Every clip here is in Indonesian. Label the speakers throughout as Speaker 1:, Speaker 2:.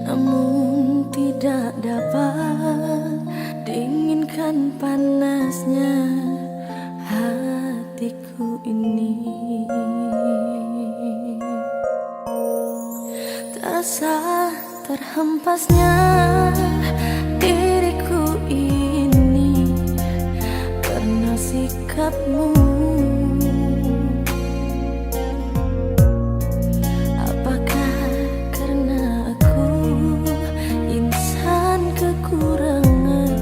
Speaker 1: namun tidak dapat dinginkan panasnya hatiku ini. Terasa terhempasnya diriku ini karena sikapmu. Apakah karena aku insan kekurangan,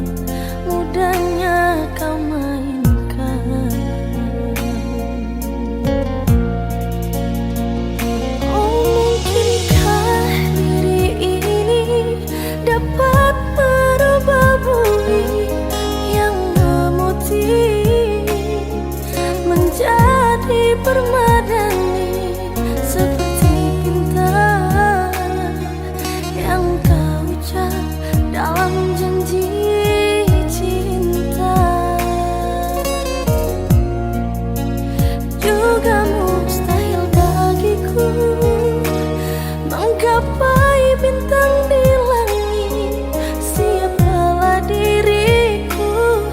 Speaker 1: mudahnya kau mainkan? Oh, mungkinkah diri ini dapat merubah bumi yang memutih menjadi permadani, seperti bintang yang kau ucap dalam janji cinta. Juga mustahil bagiku menggapai bintang di langit. Siapalah diriku,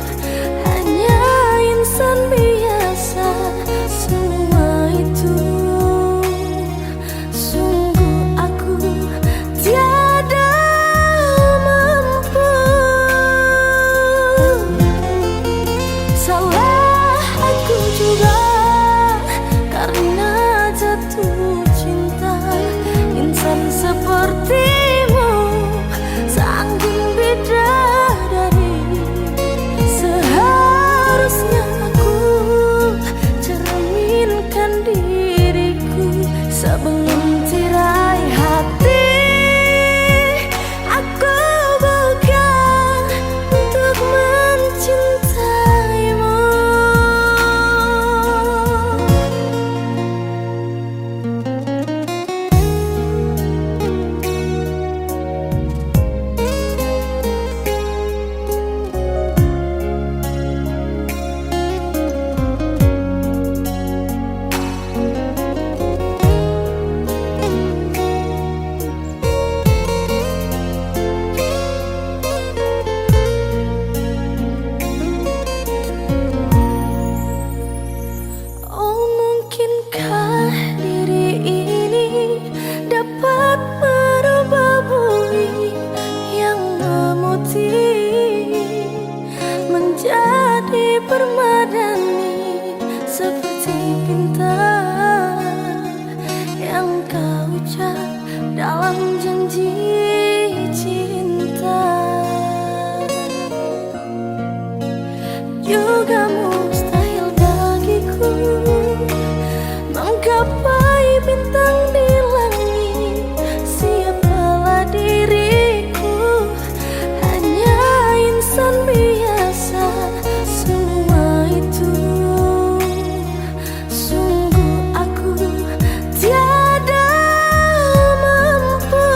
Speaker 1: hanya insan biasa. Semua itu sungguh aku tiada mampu. Salah aku juga karena jatuh cinta insan sepertimu, seanggun bidadari. Seharusnya aku cerminkan diriku sebelum tirai hati aku buka untuk mencintaimu. Oh, mungkinkah diri ini dapat merubah bumi yang memutih menjadi permadani, seperti bintang yang kau ucap dalam janji cinta. Juga mustahil bagiku menggapai bintang di langit. Siapalah diriku, hanya insan biasa. Semua itu sungguh aku tiada mampu.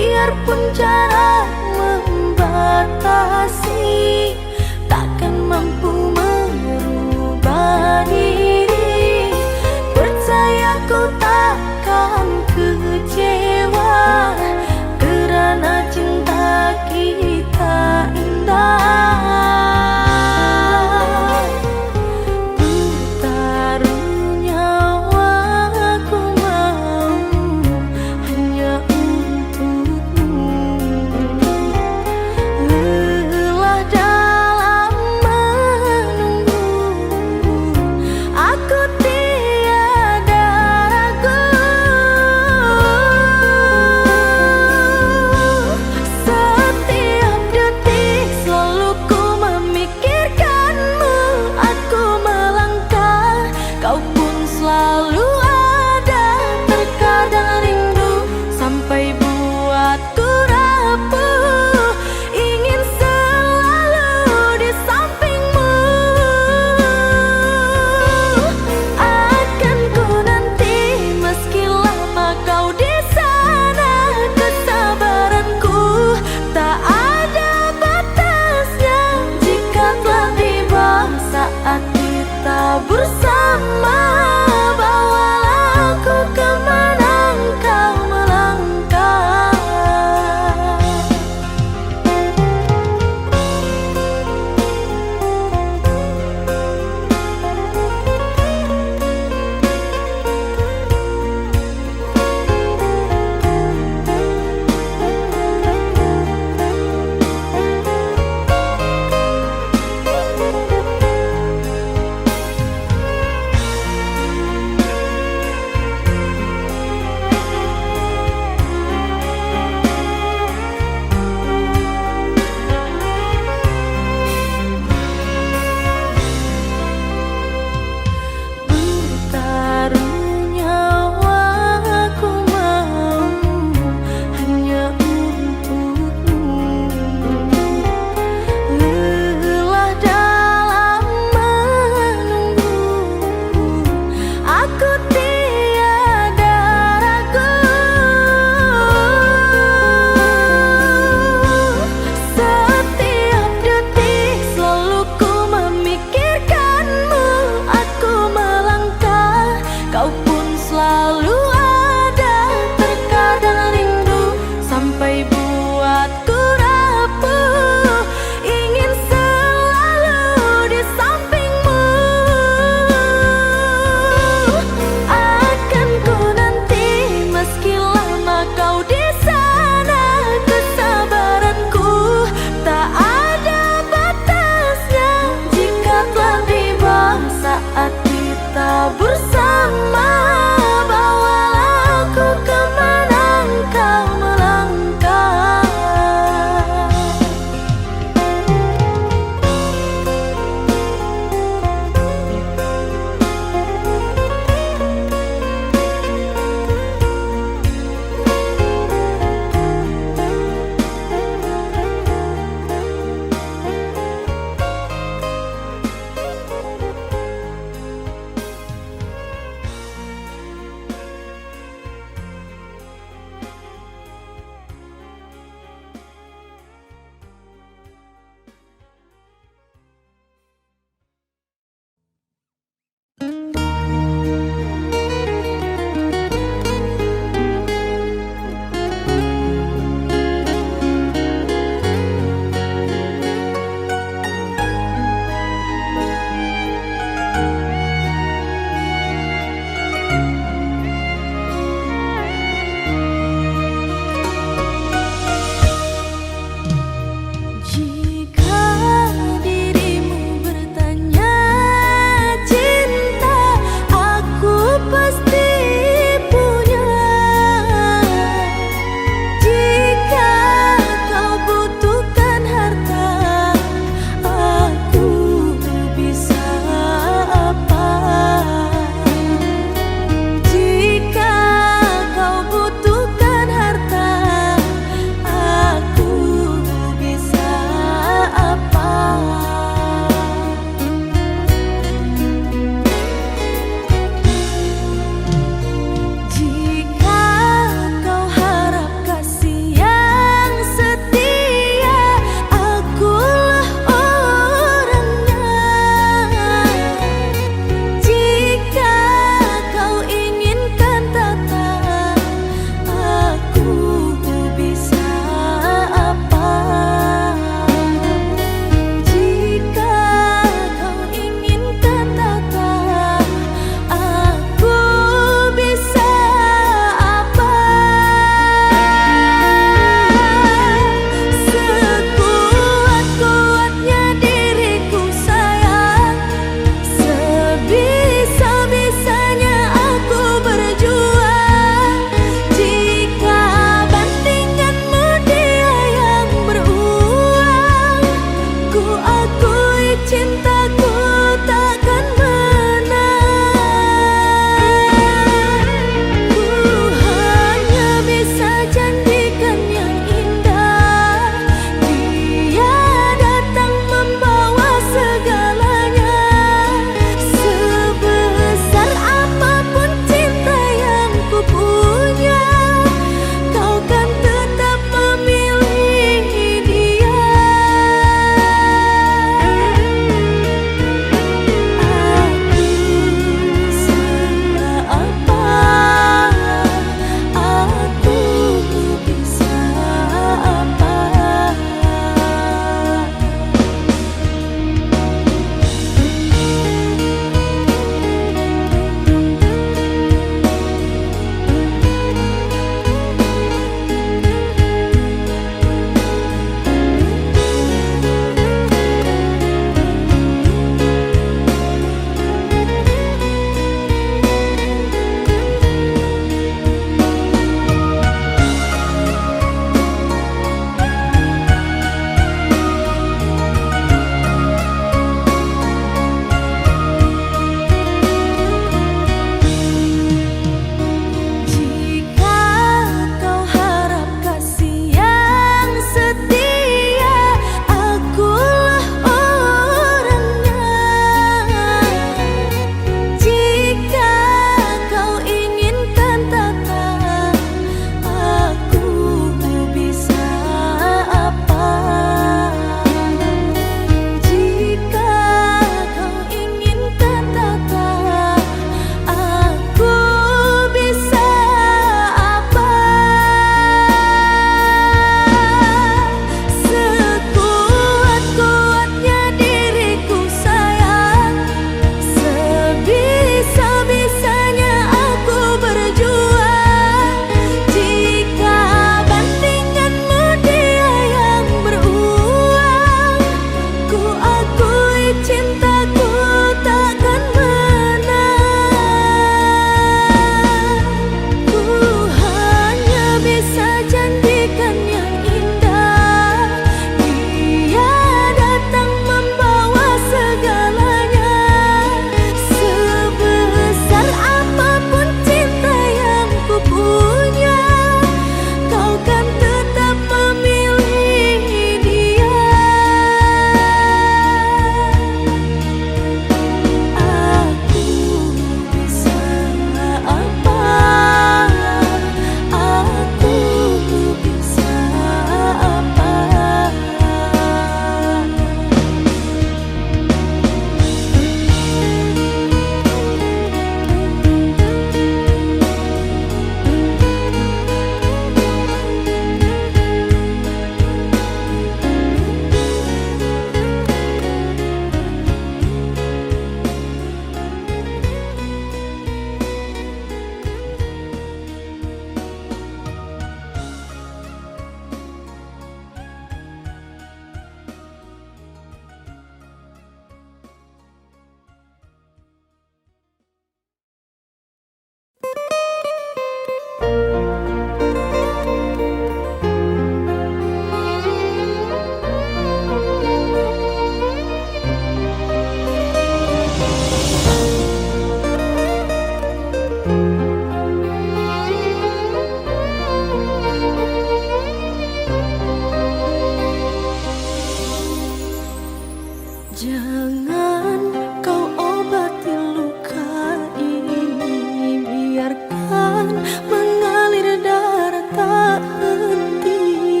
Speaker 1: Jangan kau obati luka ini, biarkan mengalir darah tak henti.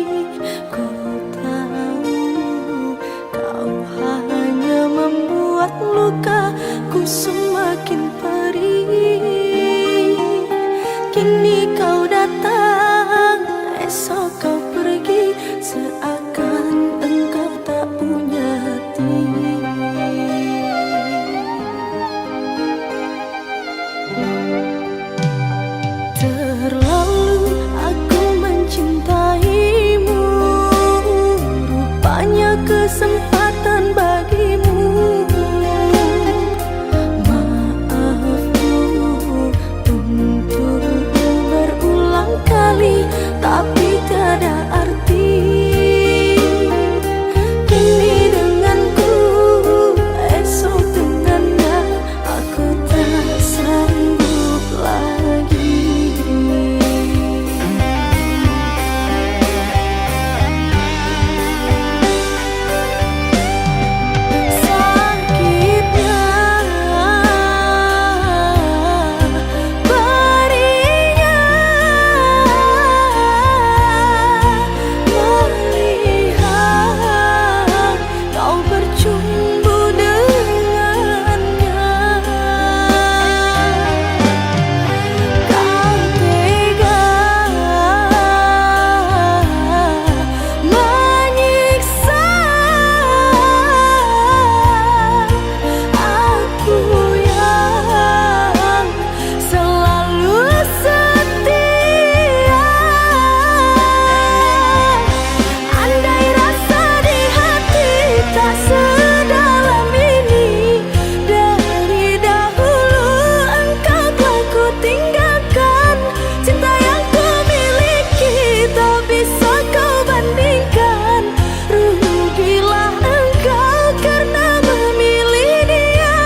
Speaker 1: Ku tahu kau hanya membuat lukaku semakin perih. Kini kau datang, esok kau pergi, seakan engkau tak punya hati. Terlalu aku mencintaimu, rupanya kesempatan bagimu. Maafku untuk berulang kali, tapi tiada arti. Kini denganku, esok dengannya, aku tak sanggup lagi. Sakitnya, perihnya, melihat kau bercumbu dengannya. Kau tega menyiksa aku yang selalu setia. Andai rasa di hati tak sedalam ini, dari dahulu engkau telah ku tinggalkan. Cinta yang ku miliki tak bisa kau bandingkan. Rugilah engkau karena memilih dia.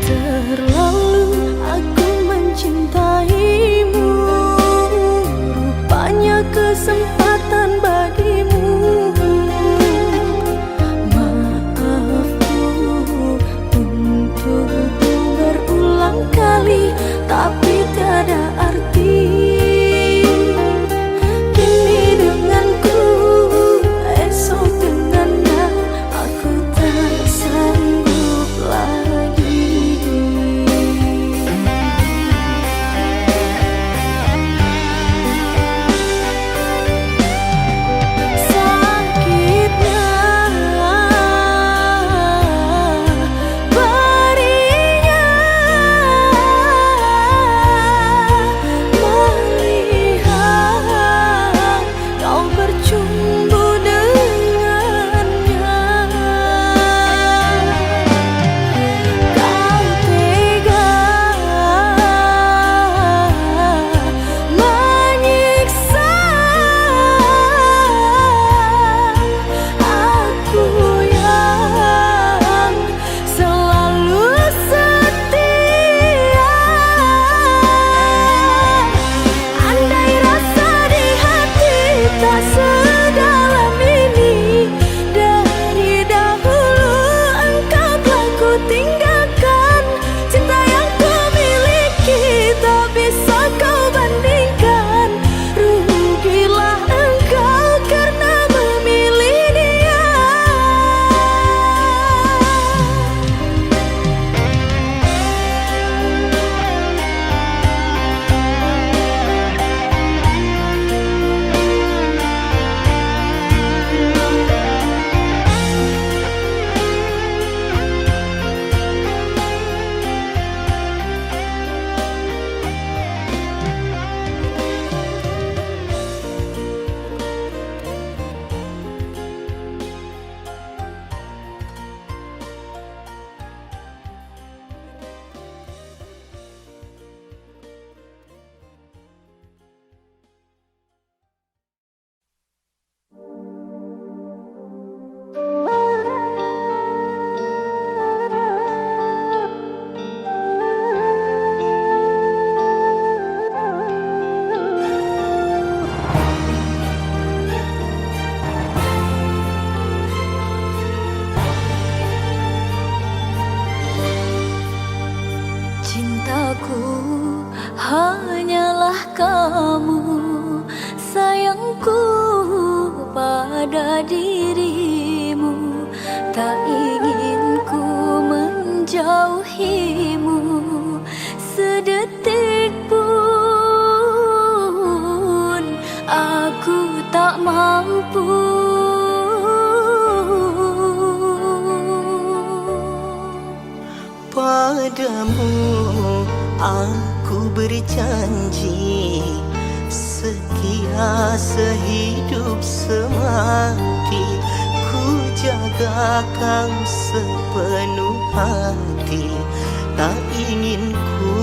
Speaker 1: Terlalu aku mencintaimu, rupanya kesempatan bagimu. Maafku untuk berulang kali, tapi tiada arti. Kini denganku, esok dengannya, aku tak sanggup lagi. Sakitnya, perihnya, melihat kau bercumbu dengannya. Kau tega menyiksa aku yang selalu setia. Andai rasa di hati tak sedalam ini, dari dahulu engkau telah ku tinggalkan. Cinta yang ku miliki tak bisa kau bandingkan. Rugilah engkau karena memilih dia. sayangku pada dirimu, tak ingin ku menjauhimu sedetik pun. Aku tak mampu.
Speaker 2: Padamu aku berjanji, setia sehidup semati, ku jaga kau sepenuh hati. Tak ingin ku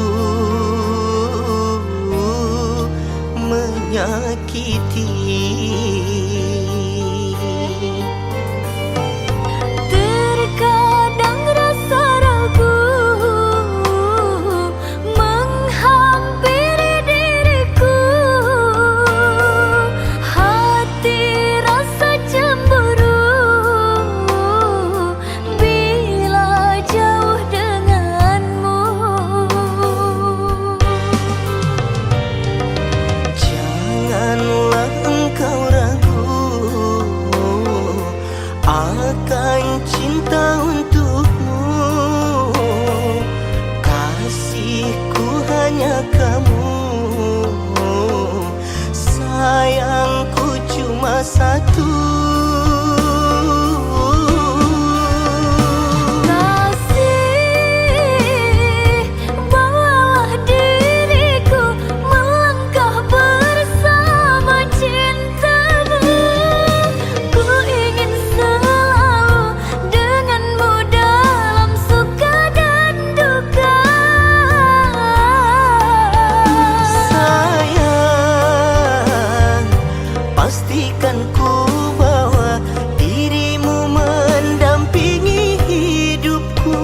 Speaker 2: menyakiti.
Speaker 1: Terkadang rasa ragu menghampiri diriku, hati rasa cemburu bila jauh denganmu.
Speaker 2: Janganlah engkau ragu akan cinta untukmu. Kasihku hanya kamu, sayangku cuma satu.
Speaker 1: Kasih, bawalah diriku melangkah bersama cintamu. Ku ingin selalu denganmu dalam suka dan duka.
Speaker 2: Sayang, pastikan ku bawa dirimu mendampingi hidupku.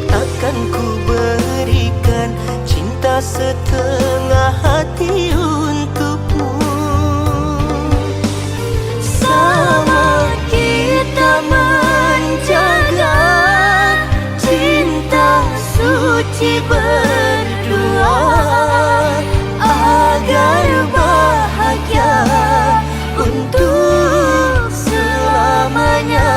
Speaker 2: Takkan ku berikan cinta setengah hati untukmu. Sama kita menjaga cinta suci berdua, agar bahagia untuk selamanya.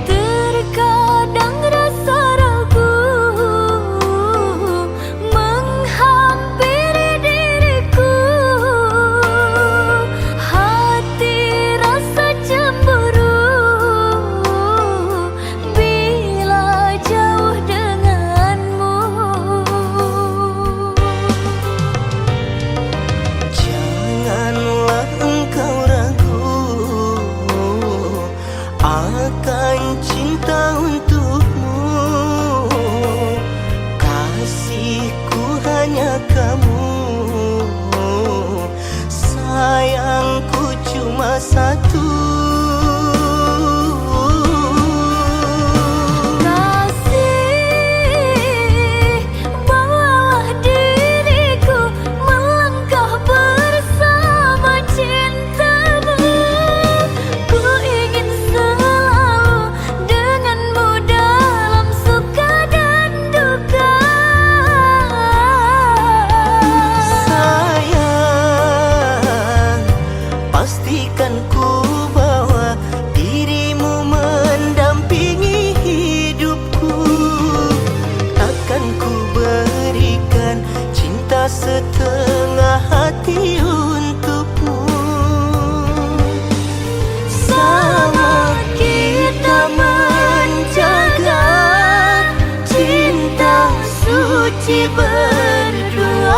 Speaker 1: Terkadang rasa ragu menghampiri diriku, hati rasa cemburu bila jauh denganmu.
Speaker 2: Janganlah engkau ragu akan cinta untukmu. Kasihku hanya kamu, sayangku cuma satu.
Speaker 1: Kasih, bawalah diriku melangkah bersama cintamu. Ku ingin selalu denganmu dalam suka dan duka.
Speaker 2: Sayang, pastikan ku bawa dirimu mendampingi hidupku. Takkan ku berikan cinta setengah hati untukmu. Sama kita menjaga cinta suci berdua,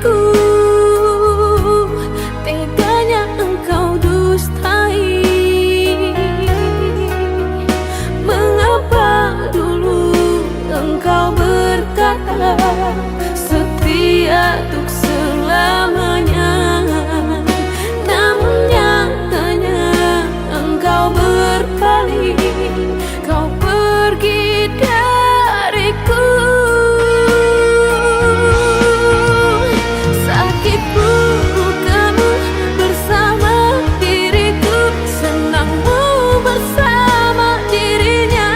Speaker 1: diriku. Teganya engkau dustai. Mengapa dulu engkau berkata setia untuk selamanya, namun nyatanya engkau berpaling, kau pergi dariku. Sakit bukamu bersama diriku, senangmu bersama dirinya.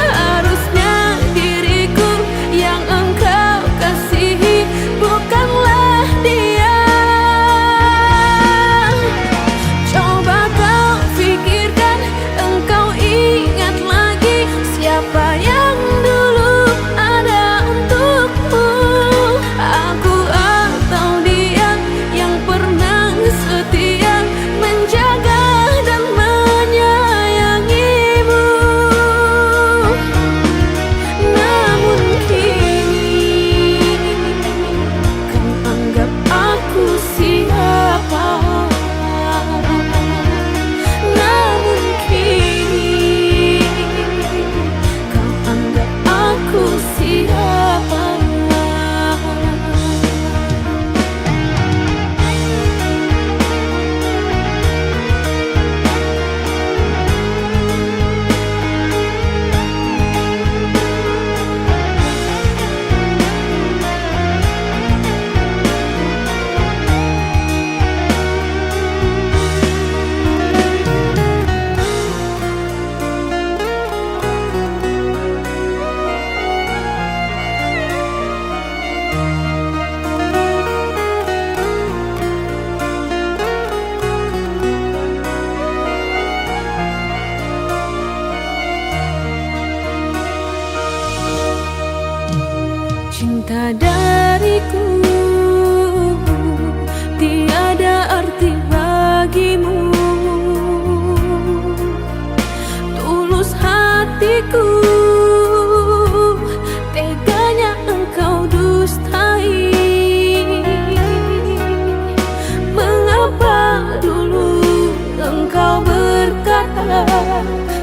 Speaker 1: Harusnya diriku yang engkau kasihi, bukanlah dia. Coba kau pikirkan, engkau ingat lagi siapa yang dulu ada untukmu. Aku atau dia yang pernah setia menjaga dan menyayangimu. Namun kini kau anggap aku siapa. Namun kini kau anggap aku siapa. Cinta dariku tiada arti bagimu. Tulus hatiku, teganya engkau dustai. Mengapa dulu engkau berkata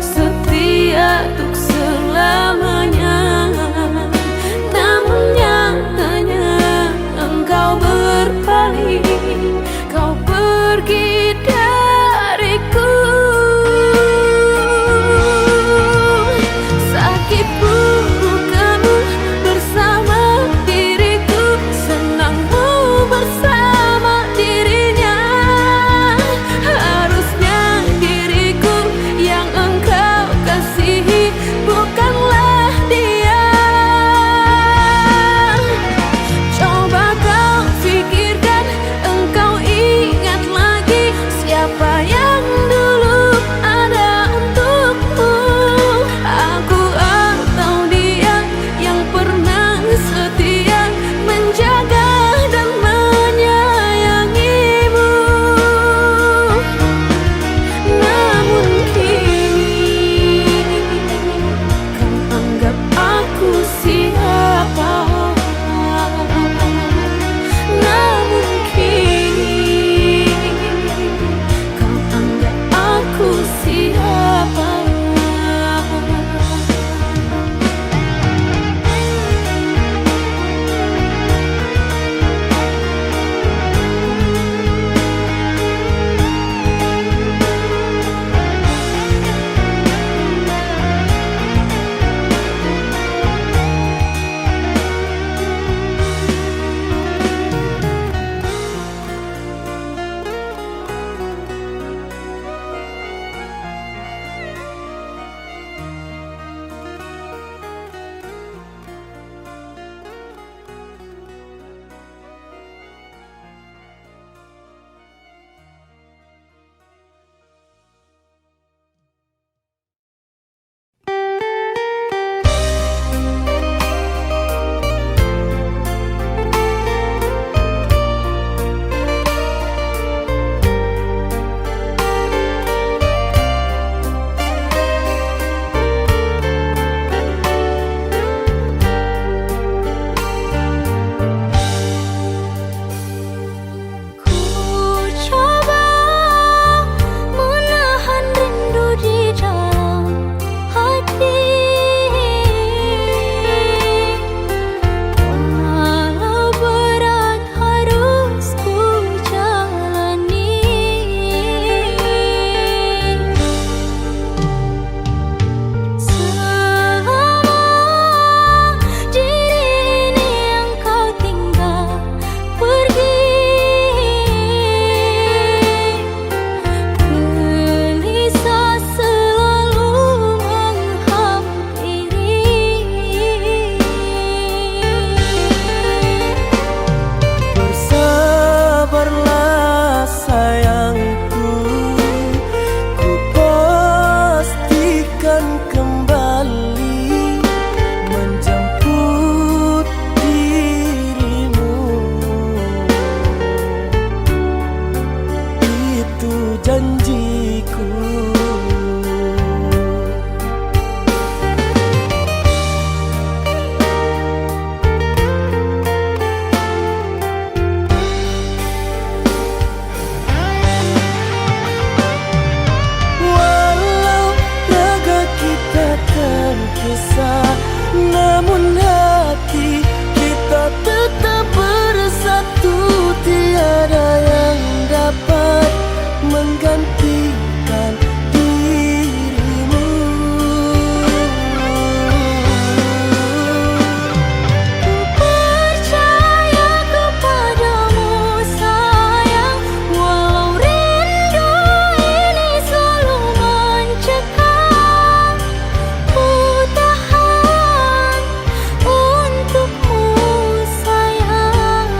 Speaker 1: setia untuk selamanya, namun nyatanya
Speaker 2: pastikan kembali menjemput dirimu. Itu janjiku. Kisah, namun hati kita tetap bersatu. Tiada yang dapat menggantikan dirimu.
Speaker 1: Percaya kepadamu sayang, walau rindu ini selalu mencekam. Ku tahan untukmu sayang.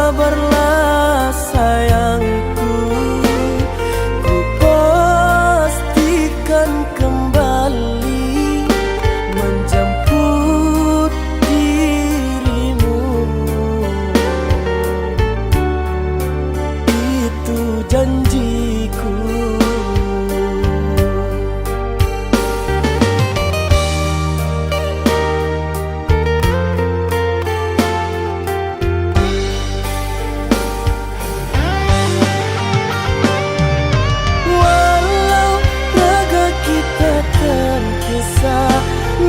Speaker 2: Bersabarlah sayangku, ku pastikan kembali menjemput dirimu. Itu janjiku. Walau raga kita terpisah,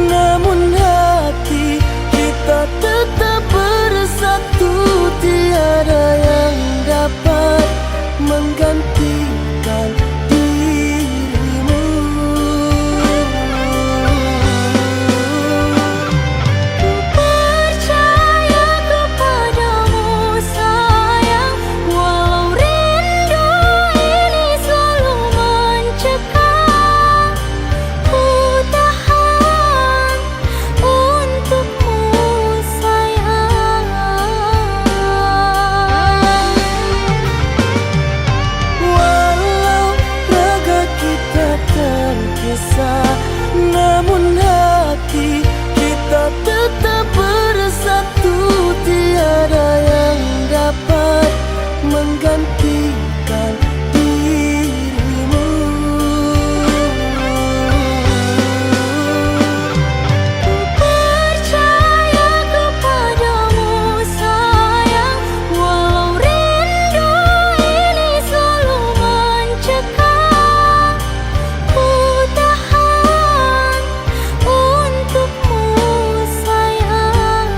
Speaker 2: namun hati kita tetap bersatu. Tiada yang dapat menggantikan dirimu.
Speaker 1: Percaya kepadamu sayang, walau rindu ini selalu mencekam. Ku tahan untukmu sayang.
Speaker 2: Walau raga kita terpisah, namun hati kita tetap bersatu. Tiada yang dapat menggantikan dirimu.
Speaker 1: Percaya kepadamu sayang, walau rindu ini selalu mencekam. Ku tahan untukmu sayang.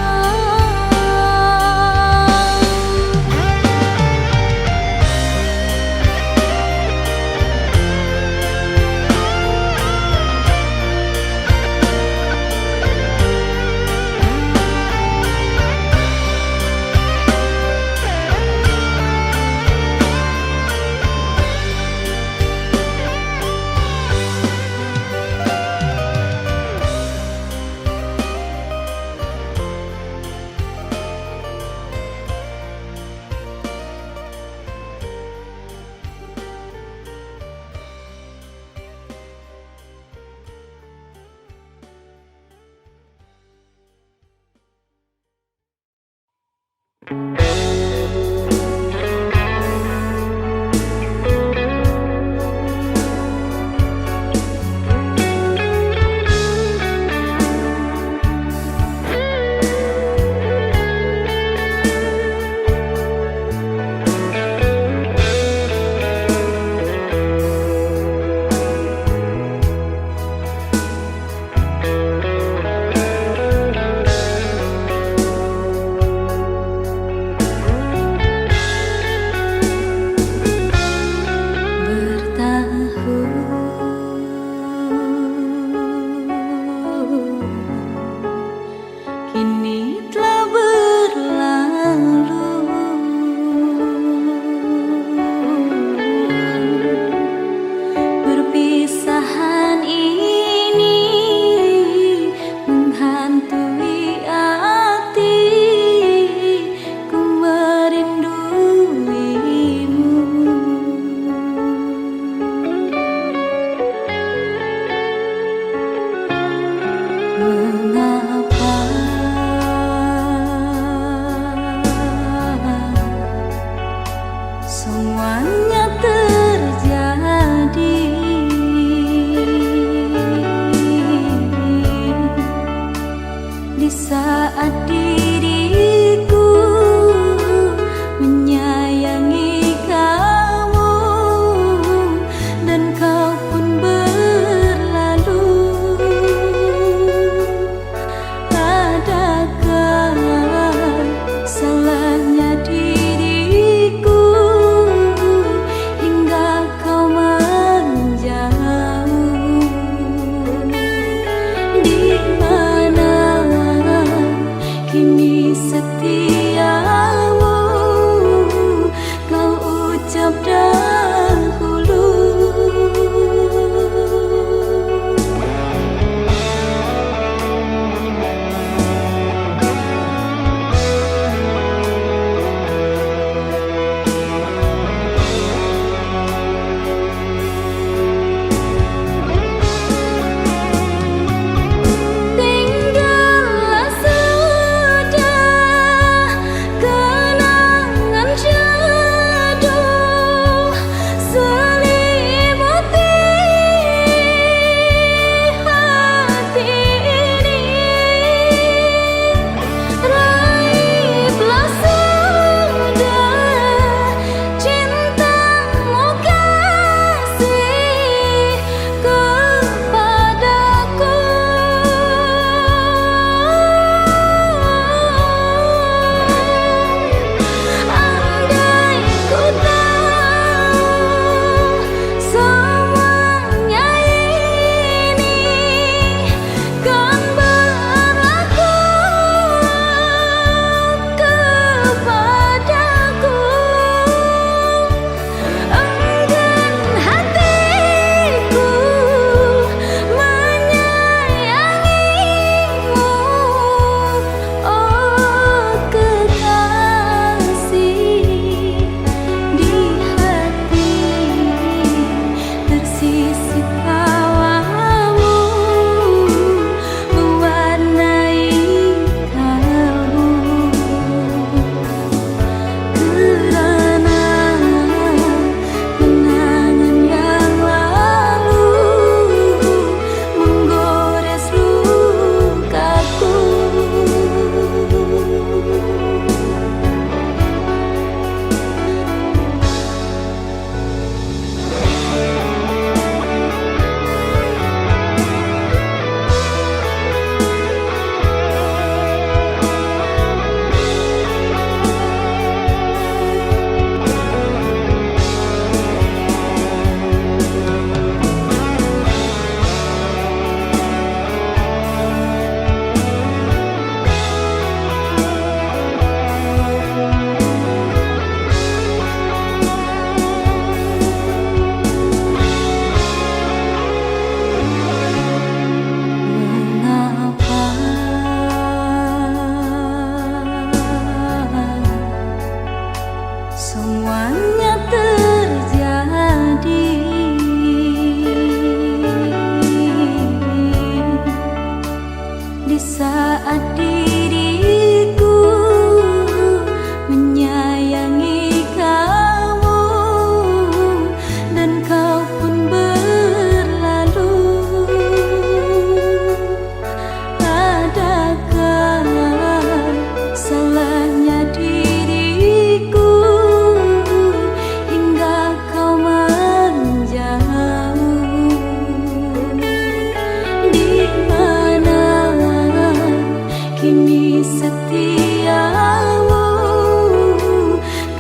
Speaker 1: ini setiamu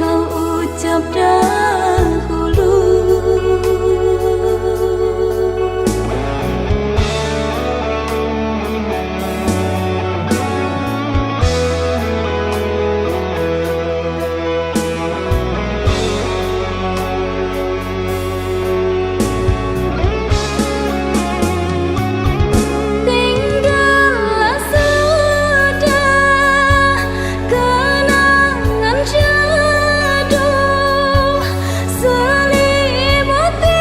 Speaker 1: kau ucap dahulu. Tinggallah sudah kenangan jadul selimuti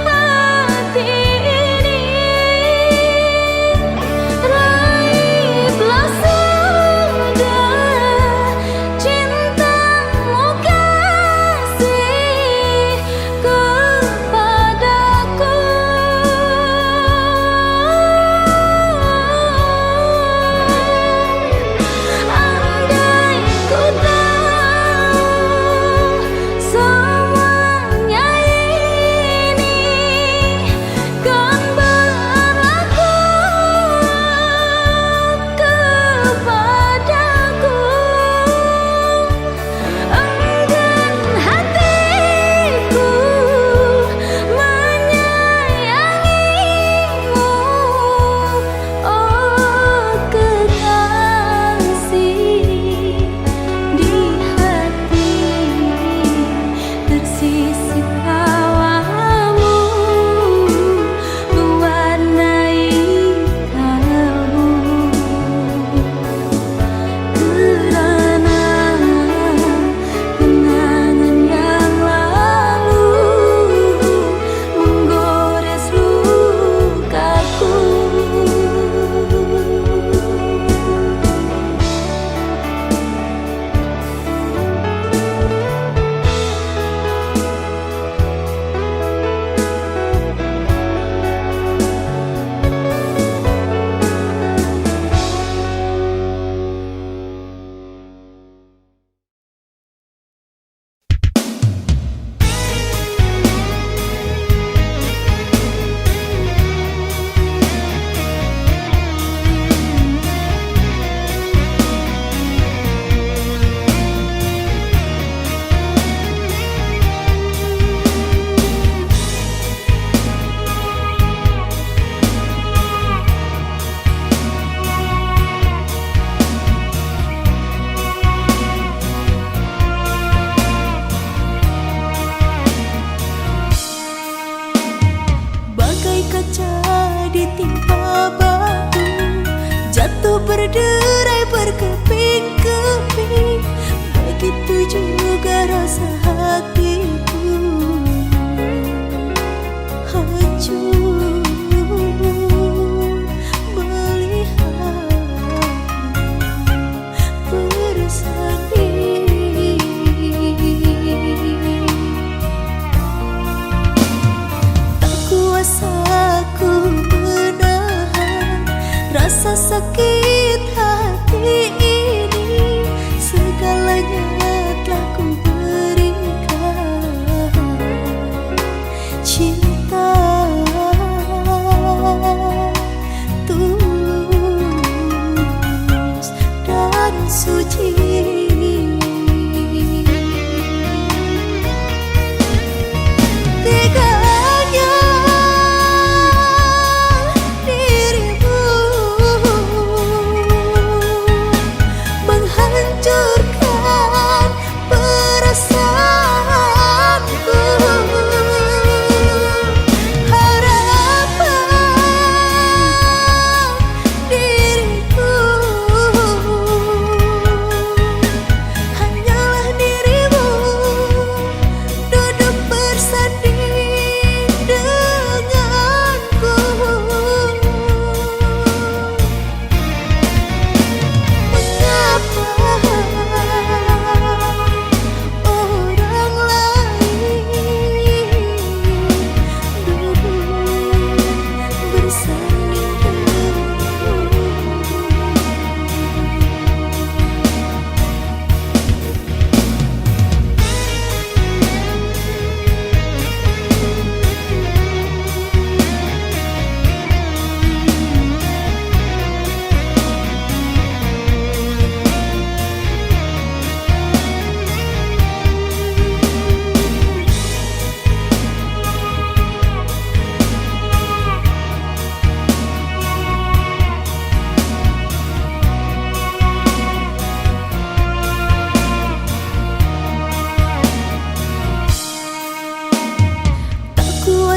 Speaker 1: hati ini. Raihlah sudah cintamu kasih kepadaku. Andai ku tahu semuanya ini kan berlaku kepadaku, enggan hatiku menyayangimu, oh kekasih. Di hati tersisip hawamu mewarnai kalbu, kerana kenangan yang lalu menggores lukaku. Bagai kaca ditimpa batu, jatuh berderai berkeping-keping, begitu juga rasa hatiku hancur melihatmu bersanding. Tak kuasa ku menahan rasa sakit hati ini, segalanya telah ku berikan. Cinta tulus dan suci. Teganya dirimu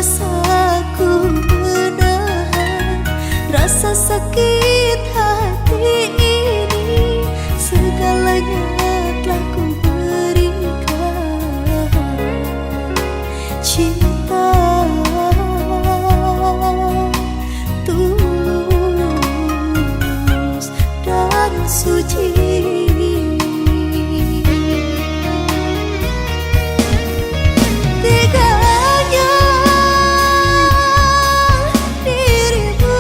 Speaker 1: kuasa ku menahan rasa sakit hati ini. Segalanya telah ku berikan, cinta tulus dan suci. Teganya dirimu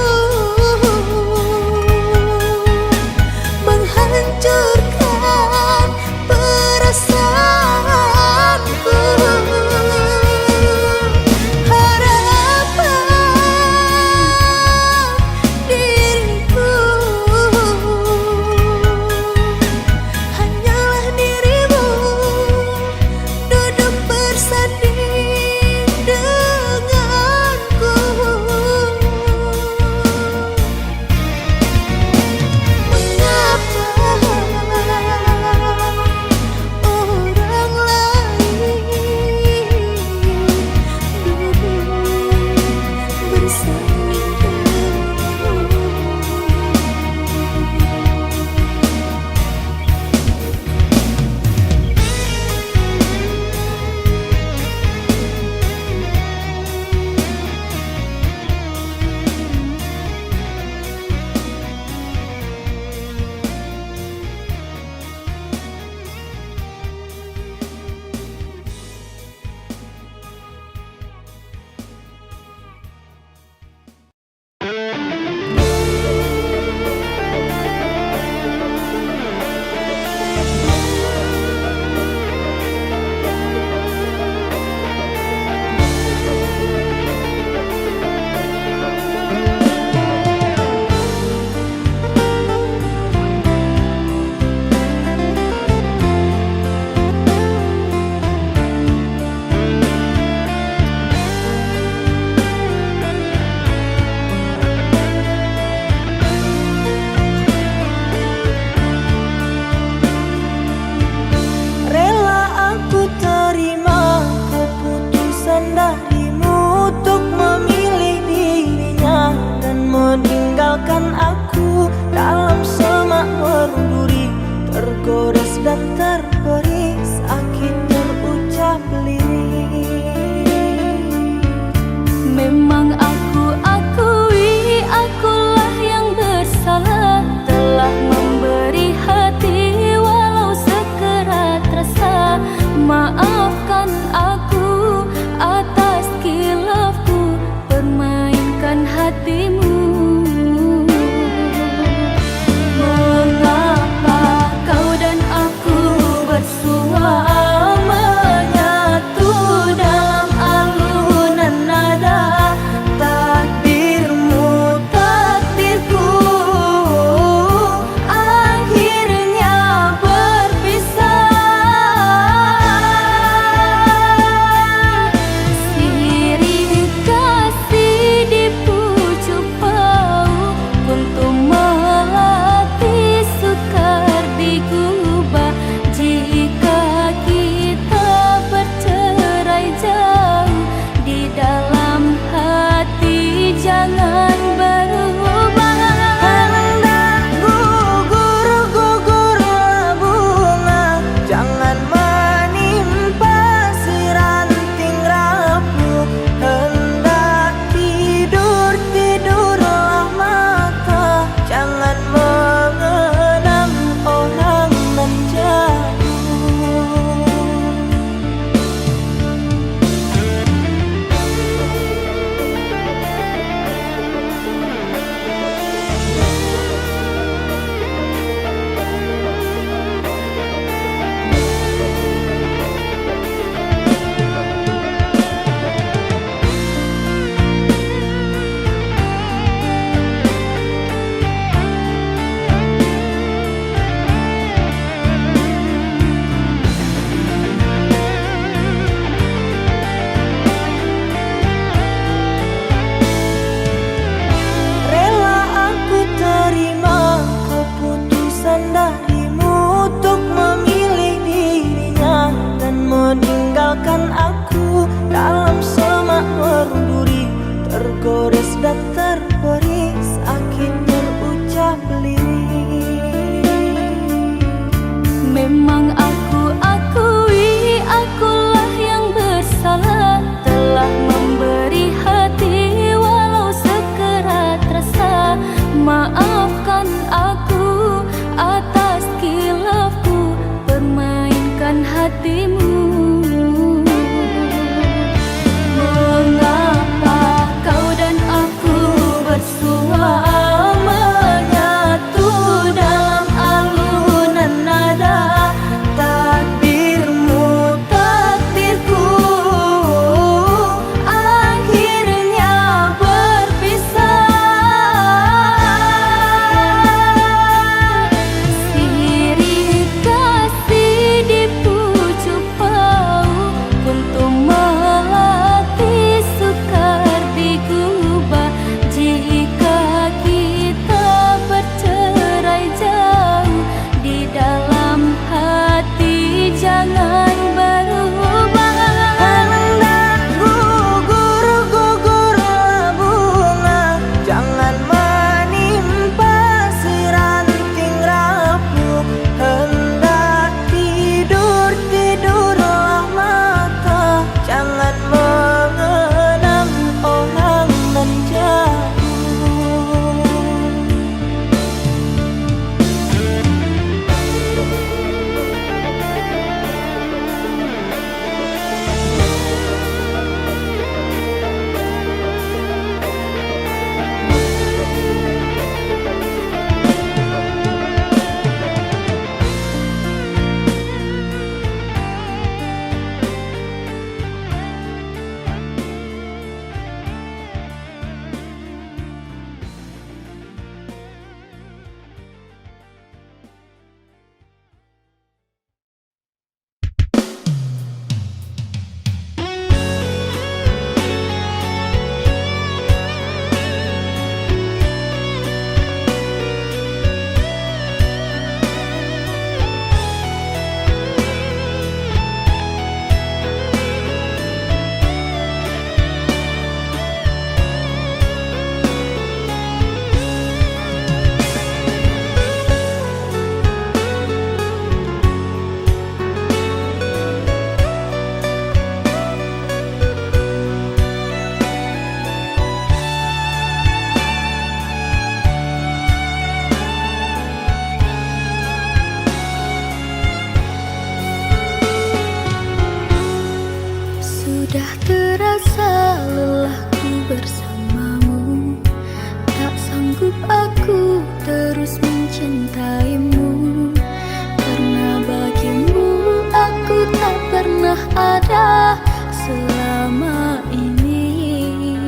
Speaker 1: Sudah terasa lelahku bersamamu, tak sanggup aku terus mencintaimu, karena bagimu aku tak pernah ada selama ini.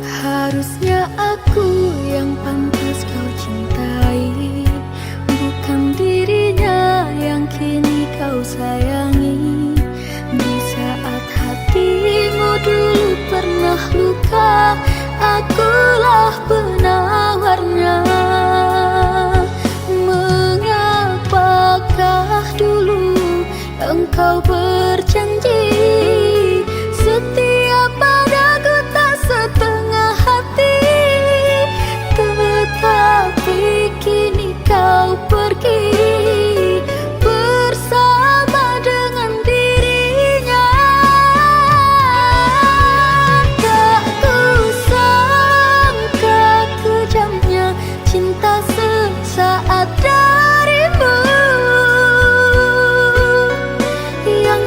Speaker 1: Harusnya aku yang pantas kau cintai, bukan dirinya yang kini kau sayangi. Di saat hatimu dulu pernah luka, akulah penawarnya. Mengapakah dulu engkau berjanji setia padaku tak setengah hati, tetapi kini kau pergi bersama dengan dirinya. Tak kusangka kejamnya cinta sesaat darimu, yang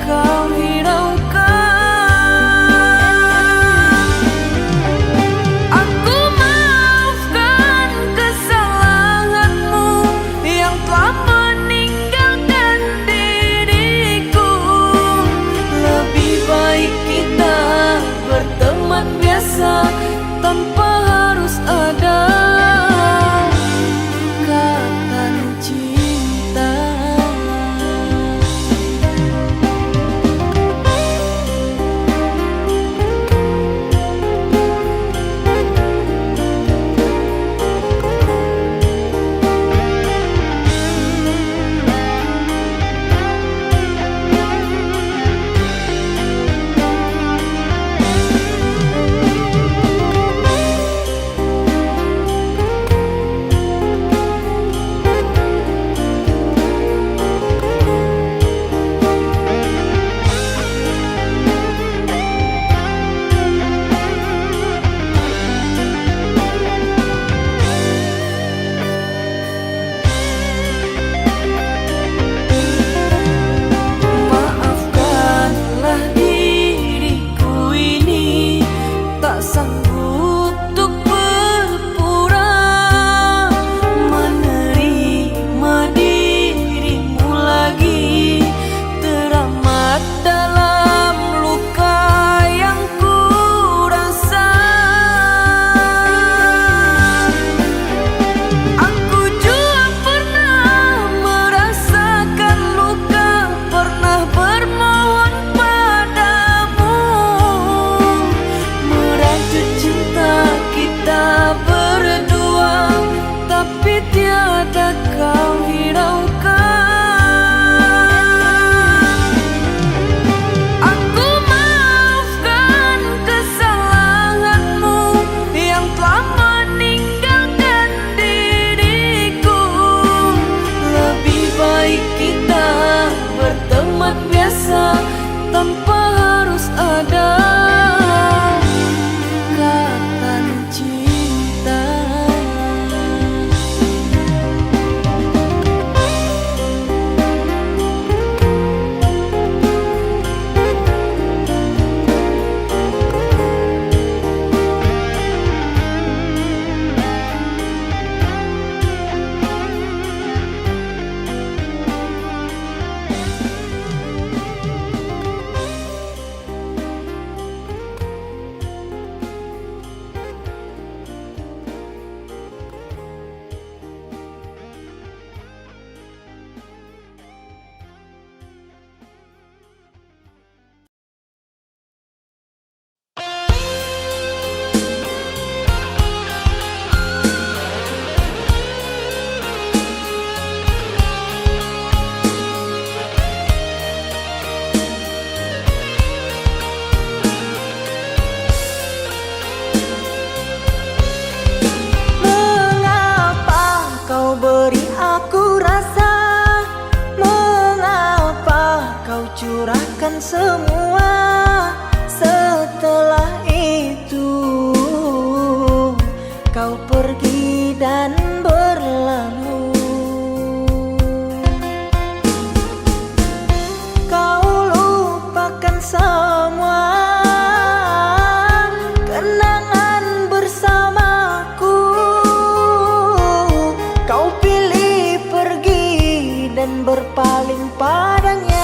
Speaker 1: kau hiraukan. Aku maafkan kesalahanmu yang telah meninggalkan diriku. Lebih baik kita berteman biasa tanpa harus ada ikatan cinta. Maafkanlah diriku ini tak sanggup untuk berpura menerima dirimu lagi, teramat dalam luka yang ku rasa. Aku juga pernah merasakan luka, pernah bermohon padamu merajut cinta kita berdua, tapi tiada kau hiraukan. Aku maafkan kesalahanmu yang telah meninggalkan diriku. Lebih baik kita berteman biasa tanpa harus ada ikatan cinta. Mengapa kau beri aku rasa? Mengapa kau curahkan semua? Setelah itu kau pergi dan berlalu. Kau lupakan semua kenangan bersamaku. Kau pilih pergi dan berpaling padanya.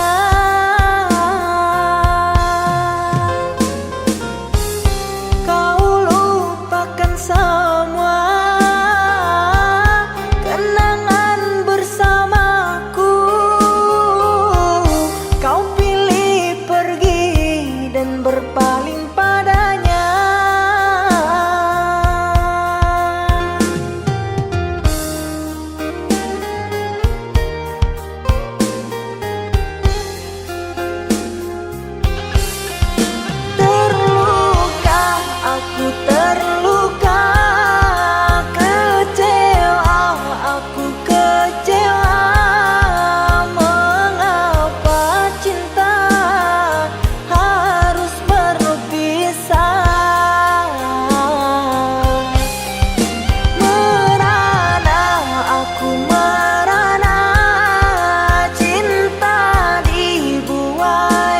Speaker 1: Kau lupakan semua kenangan bersamaku. Kau pilih pergi dan berpaling padanya. Cinta dibuai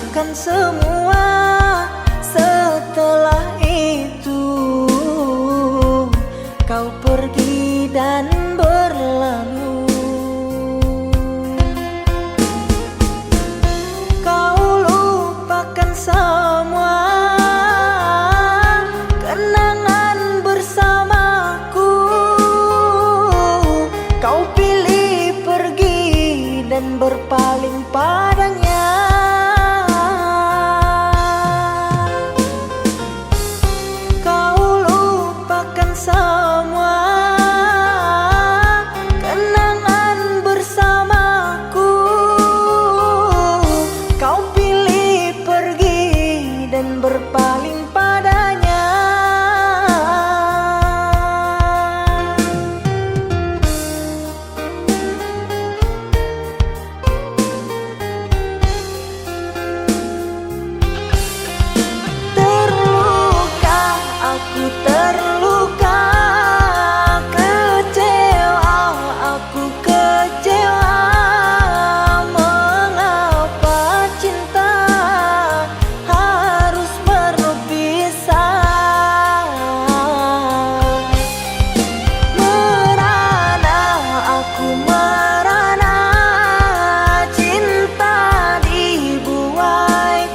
Speaker 2: lupakan semua. Setelah itu kau pergi dan berlalu. Kau lupakan semua kenangan bersamaku. Kau pilih pergi dan berpaling padanya. Kau lupakan semua kenangan bersamaku. Kau pilih pergi dan berpaling padanya. Terluka, aku terluka, kecewa, aku kecewa. Mengapa cinta harus berpisah? Merana, aku merana, cinta dibuai,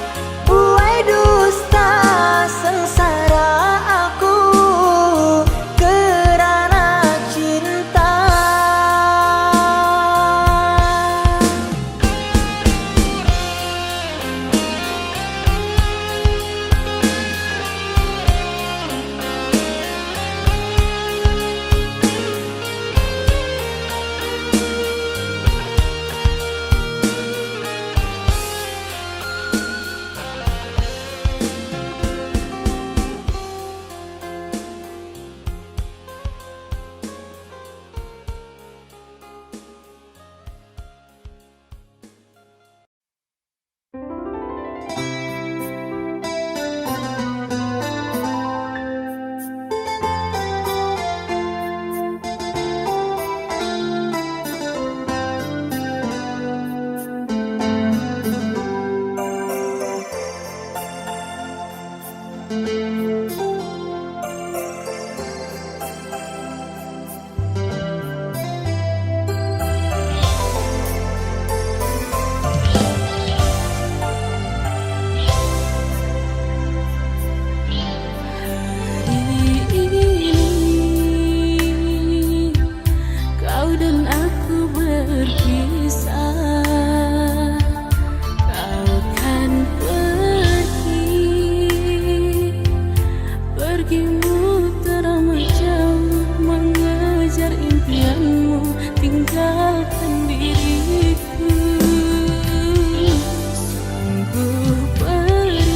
Speaker 2: buai dusta. Sengsara aku kerana cinta. Kau dan aku berpisah. Kau kan pergimu termacam mengejar impianmu, tinggalkan diriku. Sungguh perih,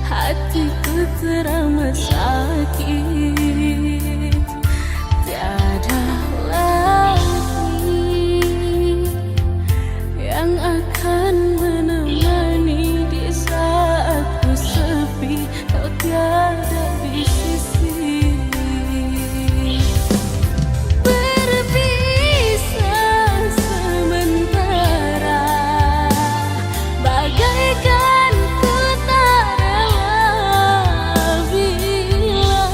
Speaker 2: hatiku teramat sakit. Tiada lagi yang akan menemani di saat ku sepi. Kau tiada di sisi. Berpisah sementara, bagaikan ku tak rela bila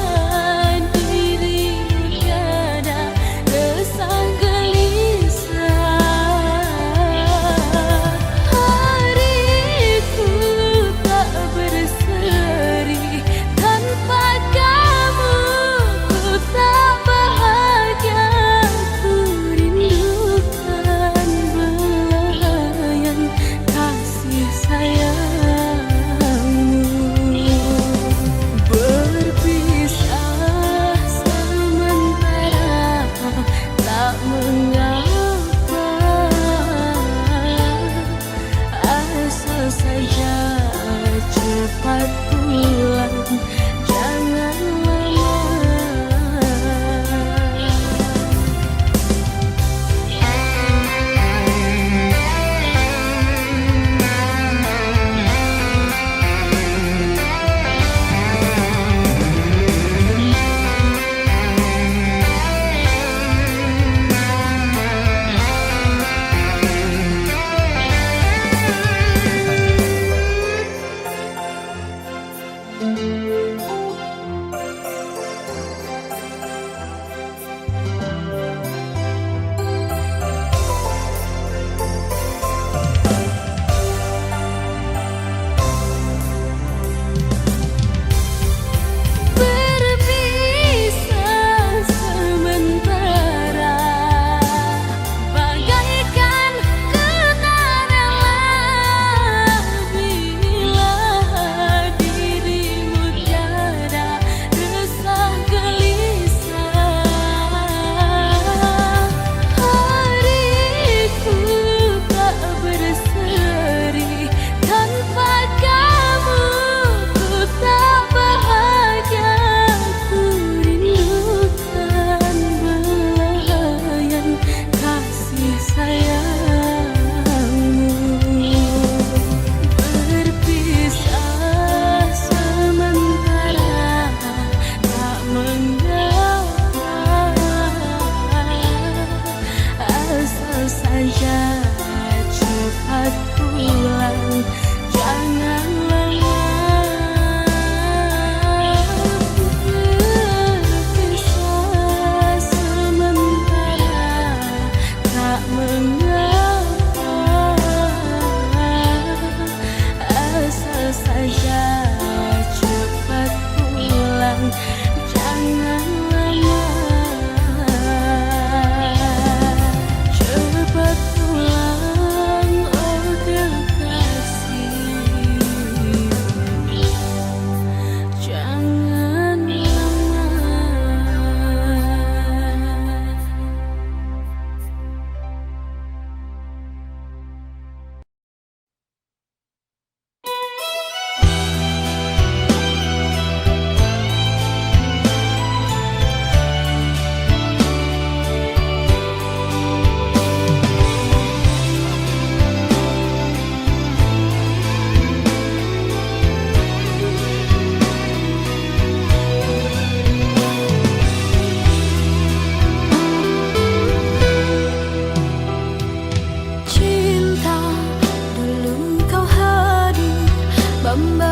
Speaker 2: dirimu tiada resah gelisah. Hariku tak berseri tanpa kamu, ku tak bahagia. Ku rindukan belayan kasih sayangmu. Berpisah sementara tak mengapa, asal saja cepat pulang, jangan lama.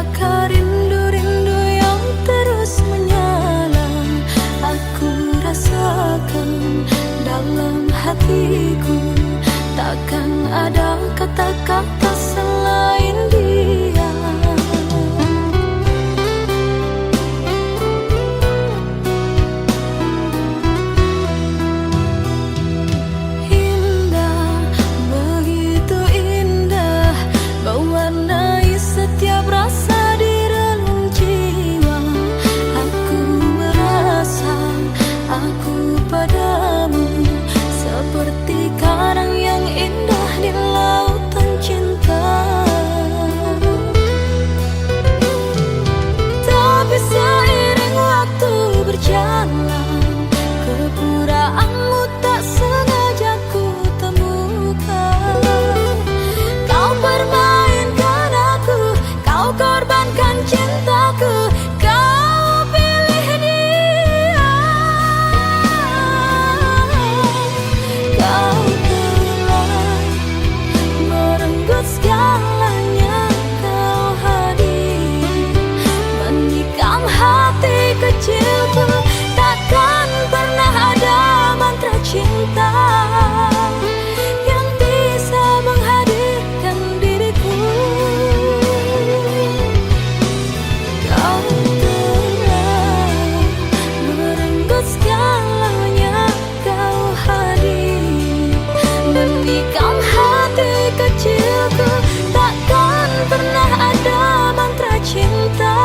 Speaker 1: membakar rindu-rindu yang terus menyala. Aku rasakan dalam hatiku, takkan ada kata-kata selain dia. Indah, begitu indah, mewarnai setiap rasa di relung jiwa. Aku merasa aku padamu seperti karang yang indah di lautan cinta. Tapi seiring waktu berjalan, kepuraanmu tak sengaja ku temukan. Kau permainkan aku, kau korbankan cintaku, kau pilih dia. Kau telah merenggut segalanya, kau hadir menikam hati kecilku. Takkan pernah ada mantra cinta yang bisa menghadirkan diriku. Kau telah merenggut segalanya, kau hadir menikam hati kecilku. Takkan pernah ada mantra cinta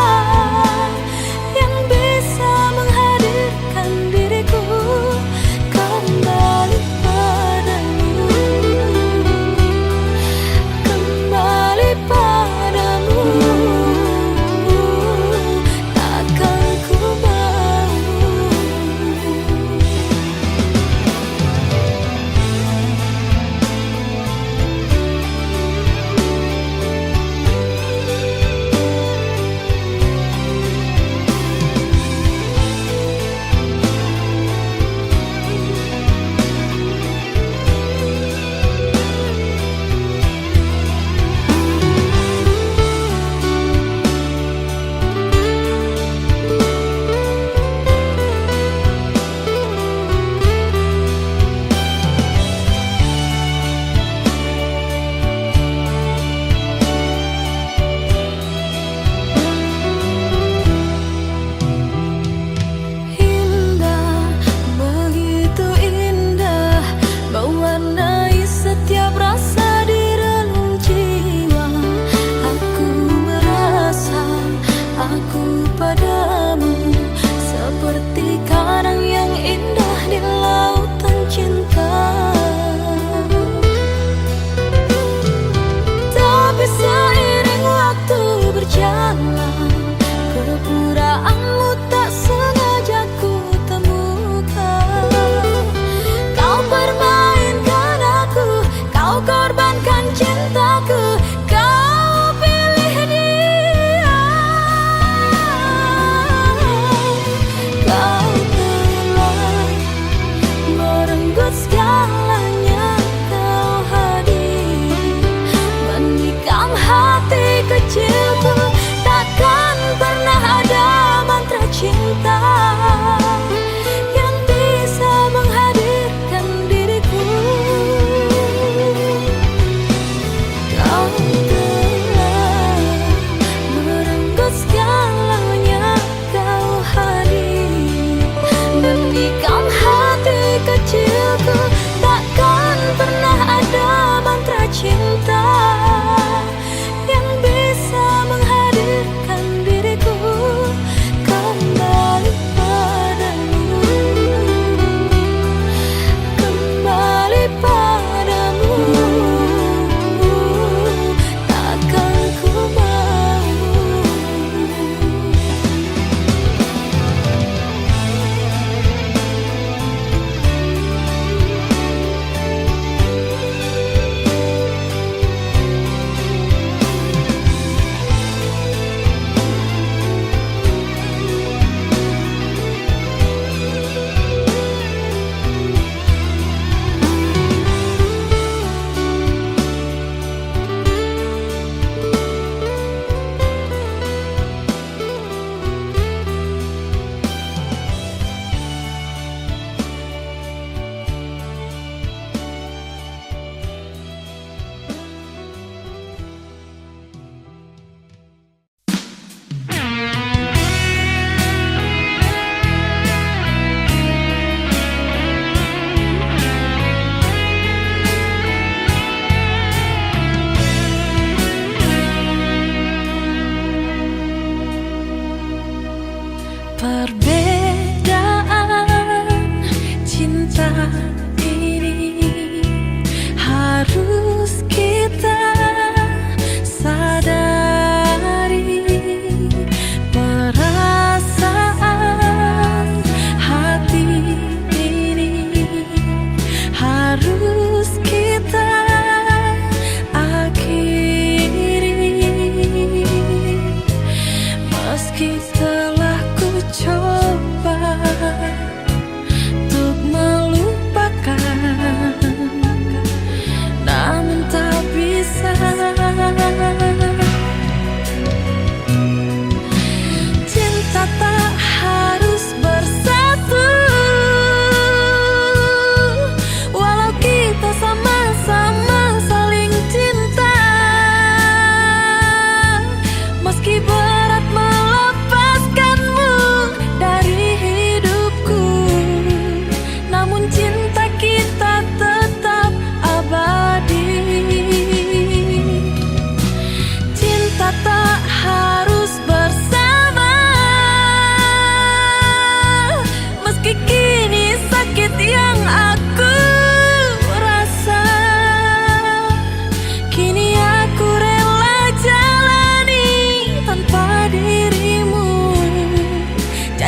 Speaker 1: yang bisa menghadirkan diriku kembali padamu, kembali padamu. Takkan ku mau.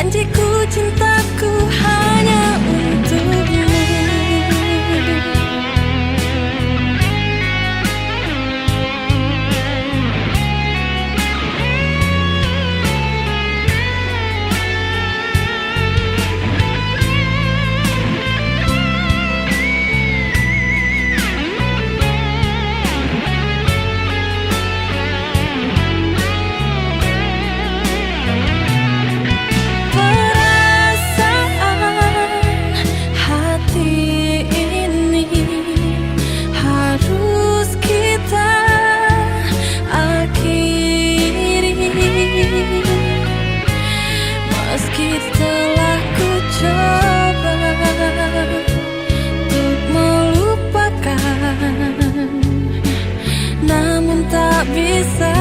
Speaker 1: janjiku cintaku hanya untukmu. Meski telah ku coba untuk melupakan, namun tak bisa.